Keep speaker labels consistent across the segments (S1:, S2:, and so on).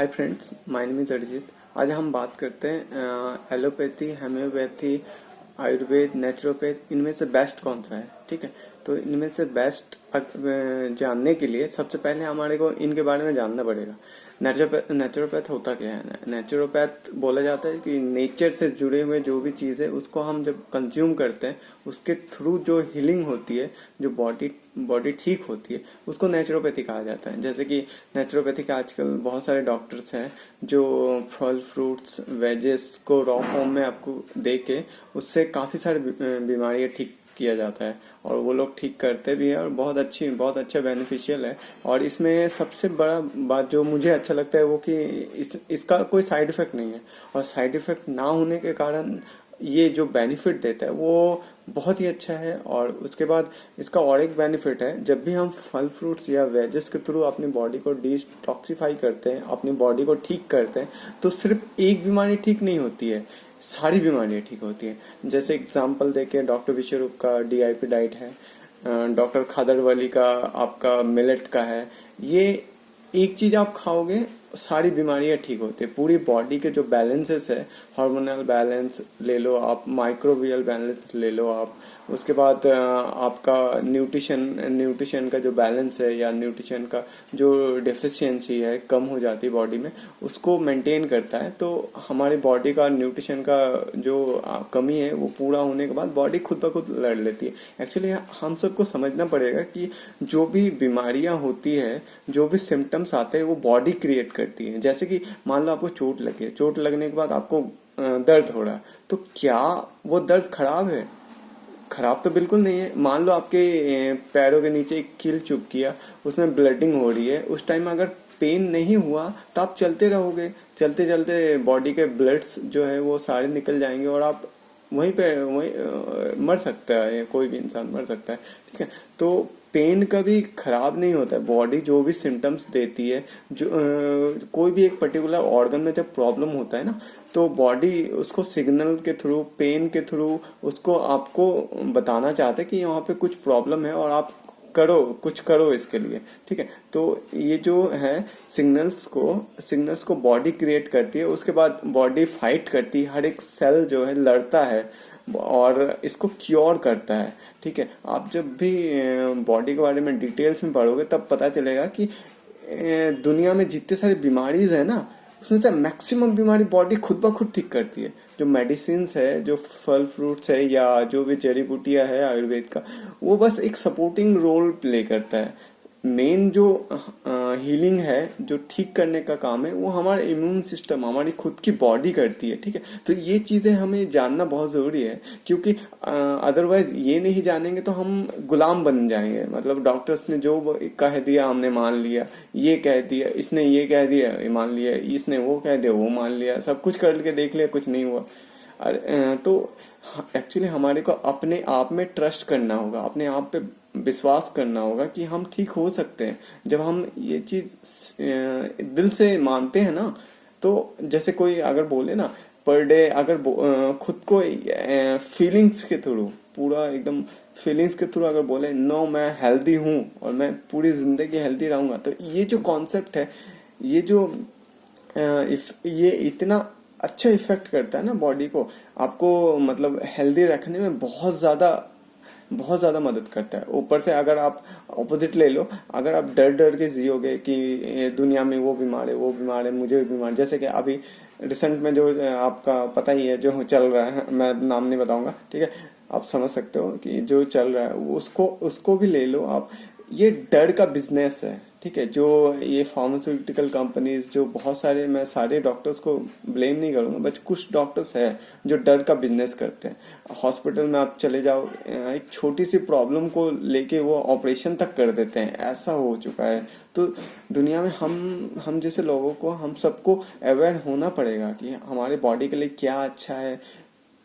S1: Hi friends, my name is Arijit. आज हम बात करते हैं एलोपैथी, होम्योपैथी, आयुर्वेद, नेचुरोपैथ, इनमें से बेस्ट कौन सा है। ठीक है, तो इनमें से बेस्ट जानने के लिए सबसे पहले हमारे को इनके बारे में जानना पड़ेगा। नेचुरोपैथ होता क्या है? नेचुरोपैथ बोला जाता है कि नेचर से जुड़े हुए जो भी चीज़ है उसको हम जब कंज्यूम करते हैं उसके थ्रू जो हीलिंग होती है, जो बॉडी ठीक होती है, उसको नेचुरोपैथी कहा जाता है। जैसे कि नेचुरोपैथी के आजकल बहुत सारे डॉक्टर्स हैं जो फल, फ्रूट्स, वेजेस को रॉ फॉर्म में आपको दे के उससे काफ़ी सारी बीमारियां ठीक किया जाता है, और वो लोग ठीक करते भी हैं और बहुत अच्छा बेनिफिशियल है। और इसमें सबसे बड़ा बात जो मुझे अच्छा लगता है वो कि इसका कोई साइड इफेक्ट नहीं है, और साइड इफेक्ट ना होने के कारण ये जो बेनिफिट देता है वो बहुत ही अच्छा है। और उसके बाद इसका और एक बेनिफिट है, जब भी हम फल, फ्रूट्स या वेजेस के थ्रू अपनी बॉडी को डिटॉक्सिफाई करते हैं, अपनी बॉडी को ठीक करते हैं, तो सिर्फ एक बीमारी ठीक नहीं होती है, सारी बीमारियां ठीक होती हैं। जैसे एग्जांपल देके डॉक्टर विश्वरूप का DIP डाइट है, डॉक्टर खादरवली का आपका मिलेट का है। ये एक चीज आप खाओगे सारी बीमारियां ठीक होती है। पूरी बॉडी के जो बैलेंसेस है, हार्मोनल बैलेंस ले लो आप, माइक्रोबियल बैलेंस ले लो आप, उसके बाद आपका न्यूट्रिशन का जो बैलेंस है या न्यूट्रिशन का जो डेफिशिएंसी है कम हो जाती है बॉडी में, उसको मेंटेन करता है। तो हमारी बॉडी का न्यूट्रिशन का जो कमी है वो पूरा होने के बाद बॉडी खुद ब खुद लड़ लेती है। एक्चुअली हम सबको समझना पड़ेगा कि जो भी बीमारियां होती है, जो भी सिम्टम्स आते हैं, वो बॉडी क्रिएट करती है। जैसे कि मान लो आपको चोट लगी है, चोट लगने के बाद आपको दर्द हो रहा है, तो क्या वो दर्द खराब है? खराब तो बिल्कुल नहीं है। मान लो आपके पैरों के नीचे एक कील चुभ किया, उसमें ब्लडिंग हो रही है, उस टाइम अगर पेन नहीं हुआ तो आप चलते रहोगे, चलते चलते बॉडी के ब्लड्स जो है वो सारे निकल जाएंगे और आप वहीं मर सकता है, कोई भी इंसान मर सकता है। ठीक है, तो पेन कभी खराब नहीं होता है। बॉडी जो भी सिम्टम्स देती है, जो कोई भी एक पर्टिकुलर ऑर्गन में जब प्रॉब्लम होता है ना, तो बॉडी उसको सिग्नल के थ्रू, पेन के थ्रू उसको आपको बताना चाहते हैं कि यहाँ पे कुछ प्रॉब्लम है और आप कुछ करो इसके लिए। ठीक है, तो ये जो है सिग्नल्स को बॉडी क्रिएट करती है, उसके बाद बॉडी फाइट करती है, हर एक सेल जो है लड़ता है और इसको क्योर करता है। ठीक है, आप जब भी बॉडी के बारे में डिटेल्स में पढ़ोगे तब पता चलेगा कि दुनिया में जितने सारी बीमारीज है ना, उसमें से मैक्सिमम बीमारी बॉडी खुद ब खुद ठीक करती है। जो मेडिसिन है, जो फल फ्रूट्स है या जो भी जड़ी बूटियां है आयुर्वेद का, वो बस एक सपोर्टिंग रोल प्ले करता है। मेन जो हीलिंग है, जो ठीक करने का काम है, वो हमारा इम्यून सिस्टम, हमारी खुद की बॉडी करती है। ठीक है, तो ये चीज़ें हमें जानना बहुत ज़रूरी है, क्योंकि अदरवाइज ये नहीं जानेंगे तो हम गुलाम बन जाएंगे। मतलब डॉक्टर्स ने जो कह दिया हमने मान लिया, ये कह दिया, इसने ये कह दिया ये मान लिया, इसने वो कह दिया वो मान लिया, सब कुछ करके देख लिया, कुछ नहीं हुआ। तो एक्चुअली हमारे को अपने आप में ट्रस्ट करना होगा, अपने आप पे विश्वास करना होगा कि हम ठीक हो सकते हैं। जब हम ये चीज दिल से मानते हैं ना, तो जैसे कोई अगर बोले ना पर डे, अगर खुद को फीलिंग्स के थ्रू, पूरा एकदम फीलिंग्स के थ्रू अगर बोले नो मैं हेल्दी हूँ और मैं पूरी जिंदगी हेल्दी रहूंगा, तो ये जो कॉन्सेप्ट है, ये जो ये इतना अच्छा इफेक्ट करता है ना बॉडी को, आपको मतलब हेल्दी रखने में बहुत ज़्यादा मदद करता है। ऊपर से अगर आप ऑपोजिट ले लो, अगर आप डर डर के जियोगे कि दुनिया में वो बीमार है, मुझे भी बीमार, जैसे कि अभी रिसेंट में जो आपका पता ही है जो चल रहा है, मैं नाम नहीं बताऊंगा, ठीक है, आप समझ सकते हो कि जो चल रहा है उसको भी ले लो आप। ये डर का बिजनेस है। ठीक है, जो ये फार्मास्यूटिकल कंपनीज, जो बहुत सारे, मैं सारे डॉक्टर्स को ब्लेम नहीं करूंगा, बट कुछ डॉक्टर्स हैं जो डर का बिजनेस करते हैं। हॉस्पिटल में आप चले जाओ, एक छोटी सी प्रॉब्लम को लेके वो ऑपरेशन तक कर देते हैं, ऐसा हो चुका है। तो दुनिया में हम जैसे लोगों को, हम सबको अवेयर होना पड़ेगा कि हमारे बॉडी के लिए क्या अच्छा है,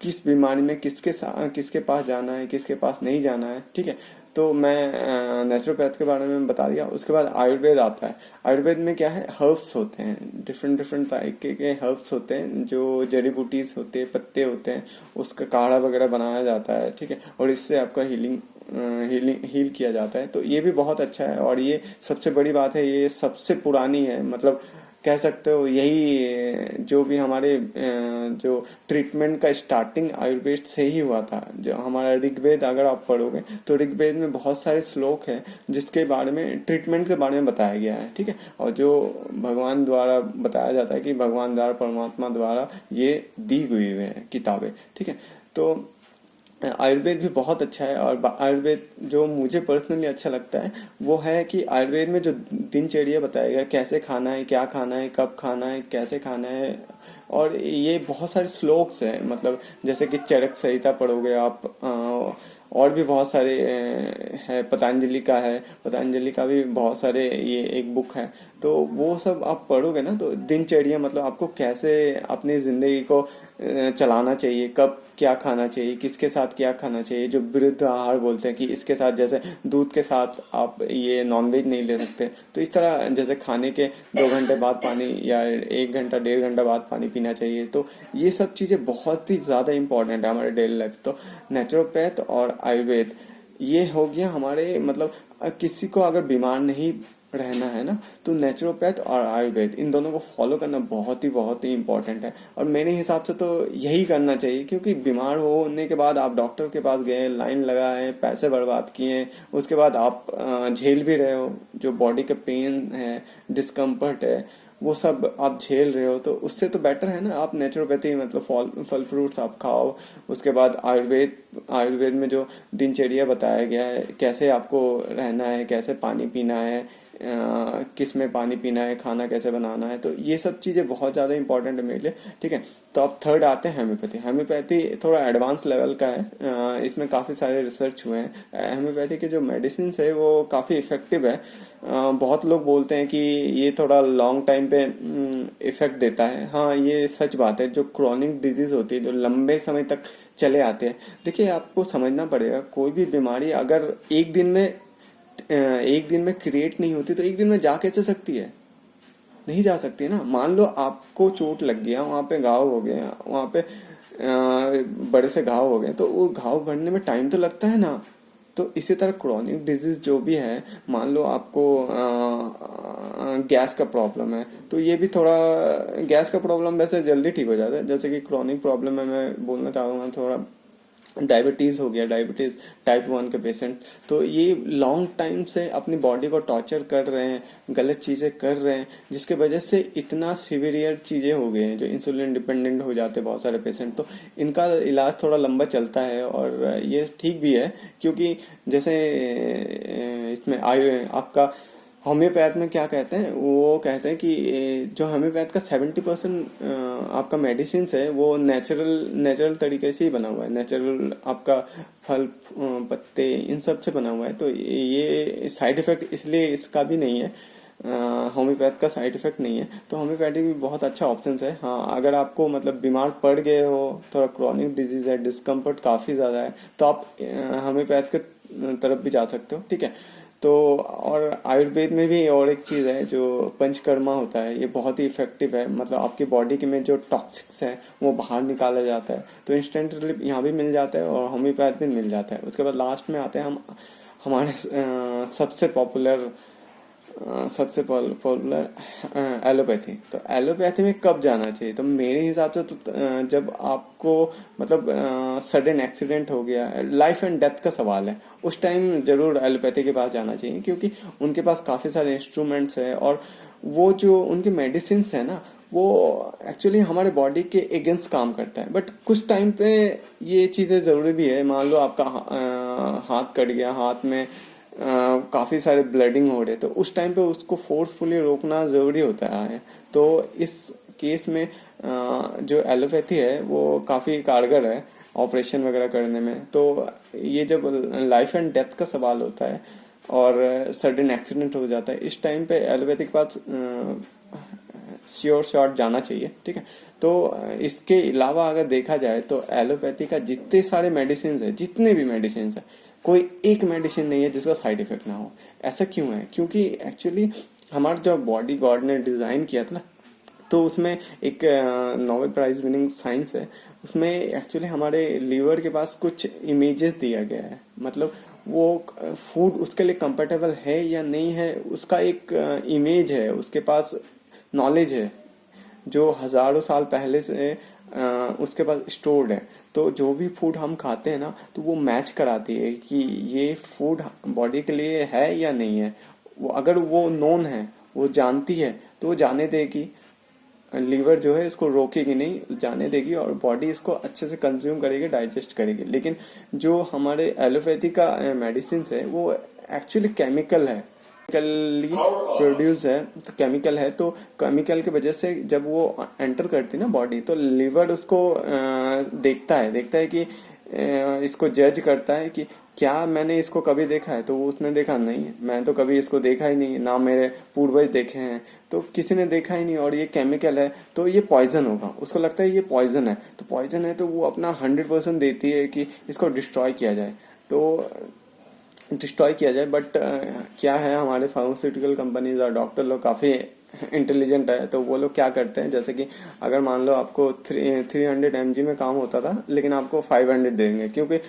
S1: किस बीमारी में किसके पास जाना है, किसके पास नहीं जाना है। ठीक है, तो मैं नेचुरोपैथ के बारे में बता दिया। उसके बाद आयुर्वेद आता है। आयुर्वेद में क्या है, हर्ब्स होते हैं, डिफरेंट तरीके के हर्ब्स होते हैं, जो जड़ी बूटीज होते हैं, पत्ते होते हैं, उसका काढ़ा वगैरह बनाया जाता है। ठीक है, और इससे आपका हील किया जाता है। तो ये भी बहुत अच्छा है, और ये सबसे बड़ी बात है, ये सबसे पुरानी है, मतलब कह सकते हो यही जो भी हमारे जो ट्रीटमेंट का स्टार्टिंग आयुर्वेद से ही हुआ था। जो हमारा ऋग्वेद अगर आप पढ़ोगे तो ऋग्वेद में बहुत सारे श्लोक हैं जिसके बारे में ट्रीटमेंट के बारे में बताया गया है, ठीक है। और जो भगवान द्वारा बताया जाता है कि भगवान द्वारा, परमात्मा द्वारा ये दी हुई है किताबें, ठीक है। तो आयुर्वेद भी बहुत अच्छा है। और आयुर्वेद जो मुझे पर्सनली अच्छा लगता है वो है कि आयुर्वेद में जो दिनचर्या बताया गया, कैसे खाना है, क्या खाना है, कब खाना है, कैसे खाना है। और ये बहुत सारे श्लोक्स हैं, मतलब जैसे कि चरक संहिता पढ़ोगे आप, और भी बहुत सारे है, पतंजलि का है, पतंजलि का भी बहुत सारे, ये एक बुक है। तो वो सब आप पढ़ोगे ना तो दिनचर्या, मतलब आपको कैसे अपनी जिंदगी को चलाना चाहिए, कब क्या खाना चाहिए, किसके साथ क्या खाना चाहिए। जो विरुद्ध आहार बोलते हैं कि इसके साथ, जैसे दूध के साथ आप ये नॉनवेज नहीं ले सकते, तो इस तरह जैसे खाने के 2 घंटे बाद पानी या 1 घंटा 1.5 घंटा बाद पानी पीना चाहिए। तो ये सब चीज़ें बहुत ही ज़्यादा इंपॉर्टेंट है हमारे डेली लाइफ। तो नेचुरोपैथ और आयुर्वेद ये हो गया हमारे, मतलब किसी को अगर बीमार नहीं रहना है ना तो नेचुरोपैथ और आयुर्वेद इन दोनों को फॉलो करना बहुत ही इंपॉर्टेंट है। और मेरे हिसाब से तो यही करना चाहिए, क्योंकि बीमार होने के बाद आप डॉक्टर के पास गए, लाइन लगाए, पैसे बर्बाद किए, उसके बाद आप झेल भी रहे हो, जो बॉडी का पेन है, डिस्कम्फर्ट है, वो सब आप झेल रहे हो। तो उससे तो बेटर है ना आप नेचुरोपैथी, मतलब फल फ्रूट्स आप खाओ। उसके बाद आयुर्वेद में जो दिनचर्या बताया गया है, कैसे आपको रहना है, कैसे पानी पीना है, किस में पानी पीना है, खाना कैसे बनाना है, तो ये सब चीज़ें बहुत ज़्यादा इंपॉर्टेंट है मेरे लिए, ठीक है। तो अब थर्ड आते हैं हेम्योपैथी। हेम्योपैथी थोड़ा एडवांस लेवल का है, इसमें काफ़ी सारे रिसर्च हुए हैं। हेम्योपैथी के जो मेडिसिन है वो काफ़ी इफेक्टिव है। बहुत लोग बोलते हैं कि ये थोड़ा लॉन्ग टाइम पे इफेक्ट देता है। हाँ, ये सच बात है। जो क्रॉनिक डिजीज होती है, जो लंबे समय तक चले आते हैं, देखिए आपको समझना पड़ेगा, कोई भी बीमारी अगर एक दिन में क्रिएट नहीं होती तो एक दिन में जा कैसे सकती है? नहीं जा सकती है ना। मान लो आपको चोट लग गया, वहां पे घाव हो गया, वहां पे बड़े से घाव हो गए, तो वो घाव भरने में टाइम तो लगता है ना। तो इसी तरह क्रॉनिक डिजीज जो भी है, मान लो आपको गैस का प्रॉब्लम है, तो ये भी थोड़ा, गैस का प्रॉब्लम वैसे जल्दी ठीक हो जाता है। जैसे कि क्रॉनिक प्रॉब्लम में मैं बोलना चाहूँगा, थोड़ा डायबिटीज़ हो गया, डायबिटीज़ टाइप 1 के पेशेंट, तो ये लॉन्ग टाइम से अपनी बॉडी को टॉर्चर कर रहे हैं, गलत चीज़ें कर रहे हैं, जिसके वजह से इतना सीवियर चीज़ें हो गई हैं, जो इंसुलिन डिपेंडेंट हो जाते हैं बहुत सारे पेशेंट। तो इनका इलाज थोड़ा लंबा चलता है और ये ठीक भी है, क्योंकि जैसे इसमें आपका होम्योपैथ में क्या कहते हैं, वो कहते हैं कि जो होम्योपैथ का 70% आपका मेडिसिन है वो नेचुरल तरीके से ही बना हुआ है। नेचुरल आपका फल पत्ते इन सब से बना हुआ है। तो ये साइड इफेक्ट इसलिए इसका भी नहीं है, होम्योपैथ का साइड इफेक्ट नहीं है। तो होम्योपैथिक भी बहुत अच्छा ऑप्शन है। हाँ, अगर आपको मतलब बीमार पड़ गए हो, थोड़ा क्रॉनिक डिजीज है, डिस्कम्फर्ट काफ़ी ज़्यादा है, तो आप होम्योपैथ के तरफ भी जा सकते हो, ठीक है। तो और आयुर्वेद में भी और एक चीज़ है जो पंचकर्मा होता है, ये बहुत ही इफेक्टिव है। मतलब आपकी बॉडी के में जो टॉक्सिक्स हैं वो बाहर निकाला जाता है, तो इंस्टेंट रिलीफ यहाँ भी मिल जाता है और होम्योपैथ भी मिल जाता है। उसके बाद लास्ट में आते हैं हम हमारे सबसे पॉपुलर एलोपैथी। तो एलोपैथी में कब जाना चाहिए? तो मेरे हिसाब से तो जब आपको मतलब सडन एक्सीडेंट हो गया, लाइफ एंड डेथ का सवाल है, उस टाइम जरूर एलोपैथी के पास जाना चाहिए, क्योंकि उनके पास काफ़ी सारे इंस्ट्रूमेंट्स है और वो जो उनके मेडिसिन है ना, वो एक्चुअली हमारे बॉडी के अगेंस्ट काम करता है। बट कुछ टाइम पे ये चीज़ें ज़रूरी भी है। मान लो आपका हाथ कट गया, हाथ में काफ़ी सारे ब्लडिंग हो रहे, तो उस टाइम पे उसको फोर्सफुली रोकना ज़रूरी होता है। तो इस केस में जो एलोपैथी है वो काफ़ी कारगर है ऑपरेशन वगैरह करने में। तो ये जब लाइफ एंड डेथ का सवाल होता है और सडन एक्सीडेंट हो जाता है, इस टाइम पे एलोपैथी के पास श्योर शॉट जाना चाहिए, ठीक है। तो इसके अलावा अगर देखा जाए तो एलोपैथी का जितने सारे मेडिसिन है, जितने भी मेडिसिन है, कोई एक मेडिसिन नहीं है जिसका साइड इफेक्ट ना हो। ऐसा क्यों है? क्योंकि एक्चुअली हमारा जो बॉडी गॉड ने डिज़ाइन किया था ना, तो उसमें एक नोबेल प्राइज विनिंग साइंस है, उसमें एक्चुअली हमारे लीवर के पास कुछ इमेजेस दिया गया है। मतलब वो फूड उसके लिए कंफर्टेबल है या नहीं है, उसका एक इमेज है उसके पास, नॉलेज है जो हजारों साल पहले से उसके पास स्टोर्ड है। तो जो भी फूड हम खाते हैं ना, तो वो मैच कराती है कि ये फूड बॉडी के लिए है या नहीं है। वो अगर वो नोन है, वो जानती है, तो वो जाने देगी। लीवर जो है इसको रोकेगी नहीं, जाने देगी और बॉडी इसको अच्छे से कंज्यूम करेगी, डाइजेस्ट करेगी। लेकिन जो हमारे एलोपैथी का मेडिसिन है वो एक्चुअली केमिकल है, केमिकली प्रोड्यूस है, तो केमिकल है। तो केमिकल की वजह से जब वो एंटर करती है ना बॉडी, तो लीवर उसको देखता है कि इसको जज करता है कि क्या मैंने इसको कभी देखा है। तो वो उसने देखा नहीं है, मैं तो कभी इसको देखा ही नहीं, ना मेरे पूर्वज देखे हैं, तो किसी ने देखा ही नहीं, और ये केमिकल है तो ये पॉइजन होगा। उसको लगता है ये पॉइजन है, तो पॉइजन है तो वो अपना 100% देती है कि इसको डिस्ट्रॉय किया जाए, तो डिस्ट्रॉय किया जाए। बट क्या है, हमारे फार्मास्यूटिकल कंपनीज और डॉक्टर लोग काफ़ी इंटेलिजेंट है। तो वो लोग क्या करते हैं, जैसे कि अगर मान लो आपको 300 mg में काम होता था, लेकिन आपको 500 देंगे, क्योंकि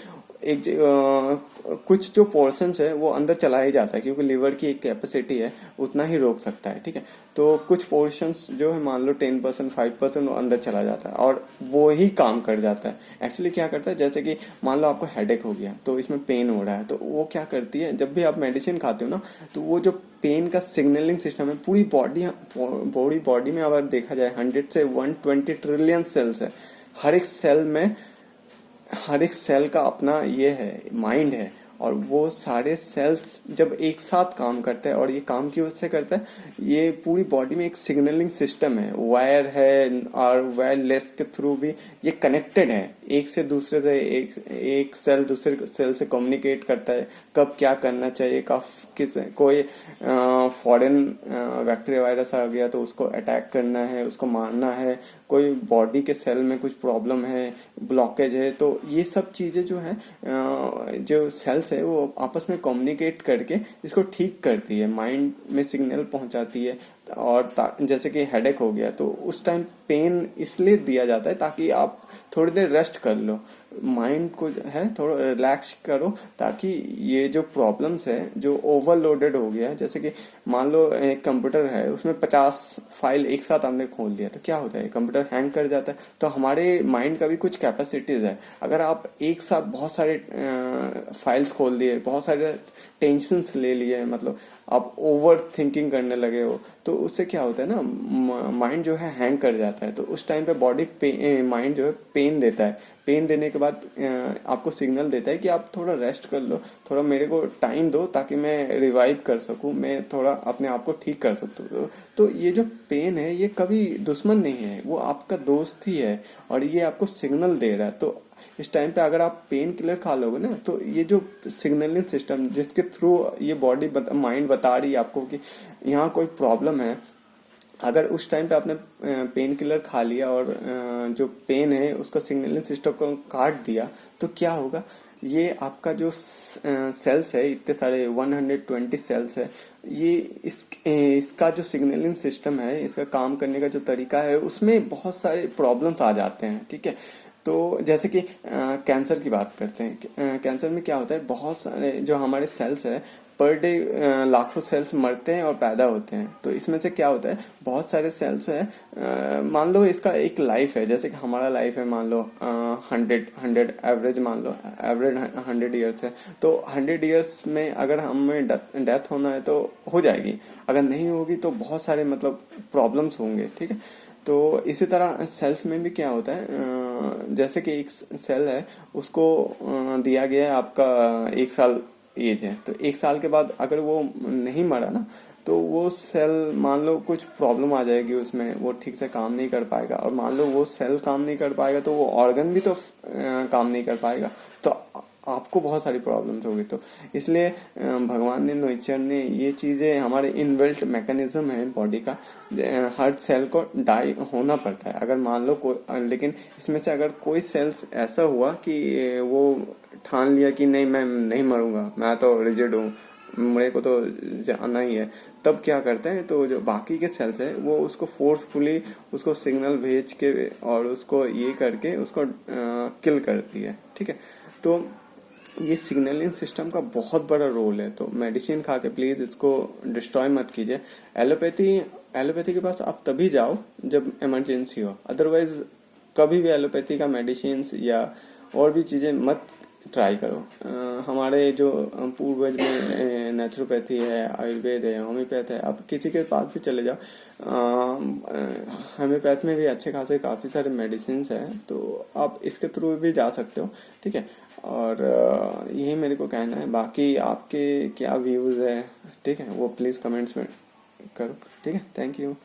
S1: कुछ जो पोर्शंस है वो अंदर चला ही जाता है, क्योंकि लीवर की एक कैपेसिटी है, उतना ही रोक सकता है। ठीक है, तो कुछ पोर्शंस जो है मान लो 10% 5% वो अंदर चला जाता है और वो ही काम कर जाता है। एक्चुअली क्या करता है, जैसे कि मान लो आपको हेडेक हो गया, तो इसमें पेन हो रहा है, तो वो क्या करती है, जब भी आप मेडिसिन खाते हो ना, तो वो जो पेन का सिग्नलिंग सिस्टम है पूरी बॉडी में अगर देखा जाए 100 से 120 ट्रिलियन सेल्स है। हर एक सेल का अपना ये है, माइंड है, और वो सारे सेल्स जब एक साथ काम करते हैं, और ये काम की वजह से करता है, ये पूरी बॉडी में एक सिग्नलिंग सिस्टम है, वायर है, और वायरलेस के थ्रू भी ये कनेक्टेड है, एक से दूसरे से, एक सेल दूसरे सेल से कम्युनिकेट करता है, कब क्या करना चाहिए, कब कोई फॉरेन बैक्टीरिया वायरस आ गया तो उसको अटैक करना है, उसको मारना है, कोई बॉडी के सेल में कुछ प्रॉब्लम है, ब्लॉकेज है, तो ये सब चीजें जो है जो सेल्स है वो आपस में कम्युनिकेट करके इसको ठीक करती है, माइंड में सिग्नल पहुंचाती है। और जैसे कि हेडेक हो गया, तो उस टाइम पेन इसलिए दिया जाता है ताकि आप थोड़ी देर रेस्ट कर लो, माइंड को है थोड़ा रिलैक्स करो, ताकि ये जो प्रॉब्लम्स है जो ओवरलोडेड हो गया है, जैसे कि मान लो एक कंप्यूटर है, उसमें 50 फाइल एक साथ हमने खोल दिया, तो क्या होता है, कंप्यूटर हैंग कर जाता है। तो हमारे माइंड का भी कुछ कैपेसिटीज है, अगर आप एक साथ बहुत सारे फाइल्स खोल दिए, बहुत सारे टेंशन ले लिए, मतलब आप ओवर थिंकिंग करने लगे हो, तो उससे क्या होता है ना, माइंड जो है हैंग कर जाता है। तो उस टाइम पे माइंड जो है पेन देता है, पेन देने के बाद आपको सिग्नल देता है कि आप थोड़ा रेस्ट कर लो, थोड़ा मेरे को टाइम दो ताकि मैं रिवाइव कर सकूं, मैं थोड़ा अपने आप को ठीक कर सकूं। तो ये जो पेन है ये कभी दुश्मन नहीं है, वो आपका दोस्त ही है, और ये आपको सिग्नल दे रहा है। तो इस टाइम पे अगर आप पेन किलर खा लोगे ना, तो ये जो सिग्नलिंग सिस्टम जिसके थ्रू ये बॉडी माइंड बता रही है आपको कि यहाँ कोई प्रॉब्लम है, अगर उस टाइम पे आपने पेन किलर खा लिया और जो पेन है उसका सिग्नलिंग सिस्टम को काट दिया, तो क्या होगा, ये आपका जो सेल्स है, इतने सारे 120 सेल्स है, ये इसका जो सिग्नलिंग सिस्टम है, इसका काम करने का जो तरीका है, उसमें बहुत सारे प्रॉब्लम्स आ जाते हैं। ठीक है, तो जैसे कि कैंसर की बात करते हैं, कैंसर में क्या होता है, बहुत सारे जो हमारे सेल्स है पर डे लाखों सेल्स मरते हैं और पैदा होते हैं। तो इसमें से क्या होता है, बहुत सारे सेल्स है, मान लो इसका एक लाइफ है, जैसे कि हमारा लाइफ है मान लो 100 एवरेज, मान लो एवरेज 100 ईयर्स है, तो 100 ईयर्स में अगर हमें डेथ होना है तो हो जाएगी, अगर नहीं होगी तो बहुत सारे मतलब प्रॉब्लम्स होंगे। ठीक है, तो इसी तरह सेल्स में भी क्या होता है, जैसे कि एक सेल है, उसको दिया गया है आपका 1 साल एज है, तो 1 साल के बाद अगर वो नहीं मरा ना, तो वो सेल मान लो कुछ प्रॉब्लम आ जाएगी उसमें, वो ठीक से काम नहीं कर पाएगा, और मान लो वो सेल काम नहीं कर पाएगा तो वो ऑर्गन भी तो काम नहीं कर पाएगा, तो आपको बहुत सारी प्रॉब्लम्स होगी। तो इसलिए भगवान ने, नेचर ने ये चीजें, हमारे इनबिल्ट मैकेनिज्म है बॉडी का, हर सेल को डाई होना पड़ता है। अगर मान लो कोई, लेकिन इसमें से अगर कोई सेल्स ऐसा हुआ कि वो ठान लिया कि नहीं मैं नहीं मरूंगा, मैं तो रिजिड हूँ, मेरे को तो जाना ही है, तब क्या करते हैं, तो जो बाकी के सेल्स है वो उसको फोर्सफुली उसको सिग्नल भेज के और उसको ये करके उसको किल करती है। ठीक है, तो ये सिग्नलिंग सिस्टम का बहुत बड़ा रोल है। तो मेडिसिन खा के प्लीज इसको डिस्ट्रॉय मत कीजिए। एलोपैथी एलोपैथी के पास आप तभी जाओ जब इमरजेंसी हो, अदरवाइज कभी भी एलोपैथी का मेडिसिन या और भी चीज़ें मत ट्राई करो। हमारे जो पूर्वज में नेचुरोपैथी है, आयुर्वेद है, होम्योपैथ है, आप किसी के पास भी चले जाओ, होम्योपैथ में भी अच्छे खासे काफ़ी सारे मेडिसिन हैं, तो आप इसके थ्रू भी जा सकते हो, ठीक है। और यही मेरे को कहना है, बाकी आपके क्या व्यूज़ है, ठीक है, वो प्लीज़ कमेंट्स में करो, ठीक है। Thank you.